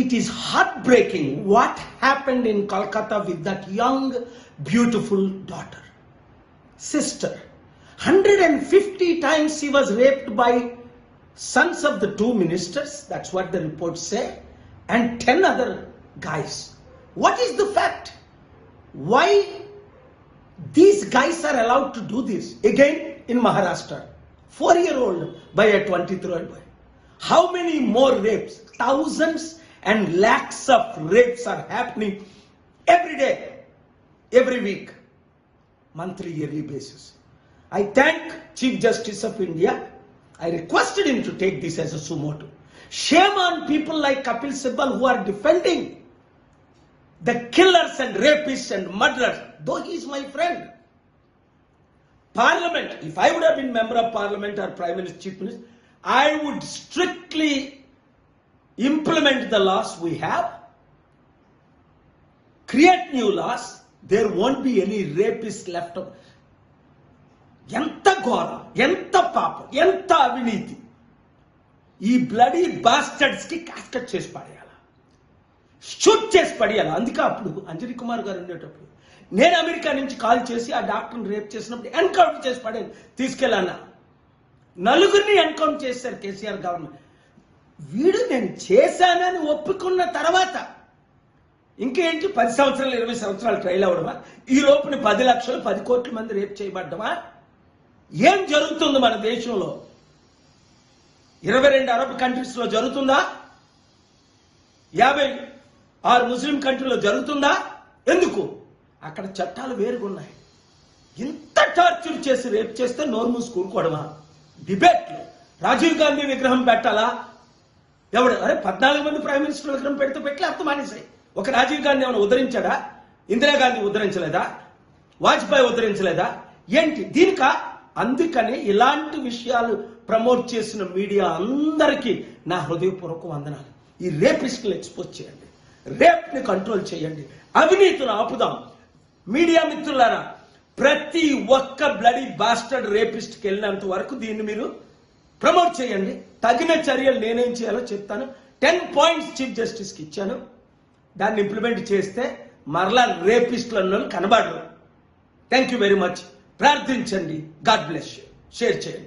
It is heartbreaking what happened in Kolkata with that young, beautiful daughter. Sister, 150 times she was raped by sons of the 2 ministers, that's what the reports say, and 10 other guys. What is the fact? Why these guys are allowed to do this? Again in Maharashtra, 4-year-old by a 23-year-old boy. How many more rapes? Thousands and lakhs of rapes are happening every day, every week, monthly, yearly basis. I thank Chief Justice of India. I requested him to take this as a sumo motu. Shame on people like Kapil Sibal who are defending the killers and rapists and murderers, though he is my friend. Parliament, if I would have been member of Parliament or Prime Minister, Chief Minister, I would strictly implement the laws we have, create new laws, there won't be any rapists left over. ఎంత ఘోరం, ఎంత పాపం, ఎంత అవినీతి. ఈ bloody bastards కి కాస్కట్ చేసి పడేయాల, shoot చేసి పడేయాల. అందుకే అప్పుడు అంజనీ కుమార్ గారు ఉండేటప్పుడు నేను అమెరికా నుంచి కాల్ చేసి ఆ డాక్టర్ని రేప్ చేసినప్పుడు ఎన్కౌంటర్ చేసి పడేది తీసుకెళ్ళాను. 4 ఎన్కౌంటర్ చేశారు కేసీఆర్ గవర్నమెంట్. వీడు నేను చేశానని ఒప్పుకున్న తర్వాత ఇంకేంటి 10 సంవత్సరాలు 20 సంవత్సరాలు ట్రైల్ అవ్వడమా? ఈ లోపున 10 లక్షలు 10 కోట్ల మంది రేప్ చేయబడ్డమా? ఏం జరుగుతుంది మన దేశంలో? 22 అరబ్ కంట్రీస్లో జరుగుతుందా? 56 ముస్లిం కంట్రీలో జరుగుతుందా? ఎందుకు? అక్కడ చట్టాలు వేరుగున్నాయి. ఇంత టార్చర్ చేసి రేప్ చేస్తే నోరు మూసి కూరుకోవడమా? డిబేట్లు రాజీవ్ గాంధీ విగ్రహం పెట్టాలా? ఎవడు? అరే 14 మంది ప్రైమ్ మినిస్టర్ విగ్రహం పెడితే పెట్టి అర్థం మానేసాయి. ఒక రాజీవ్ గాంధీ ఏమైనా ఉద్ధరించాడా? ఇందిరాగాంధీ ఉద్ధరించలేదా? వాజ్పేయి ఉద్ధరించలేదా? ఏంటి దీనిక? అందుకని ఇలాంటి విషయాలు ప్రమోట్ చేసిన మీడియా అందరికీ నా హృదయపూర్వక వందనాలు. ఈ రేపిస్టులు ఎక్స్పోజ్ చేయండి, రేప్ని కంట్రోల్ చేయండి, అవినీతిని ఆపుదాం. మీడియా మిత్రులారా, ప్రతి ఒక్క బ్లడీ బాస్టర్డ్ రేపిస్ట్కి వెళ్ళినంత వరకు దీన్ని మీరు ప్రమోట్ చేయండి. తగిన చర్యలు నేనేం చేయాలో చెప్తాను. 10 పాయింట్స్ చీఫ్ జస్టిస్కి ఇచ్చాను. దాన్ని ఇంప్లిమెంట్ చేస్తే మరలా రేపిస్టులు అన్న కనబడరు. Thank you very much. ప్రార్థించండి. God bless you. షేర్ చేయండి.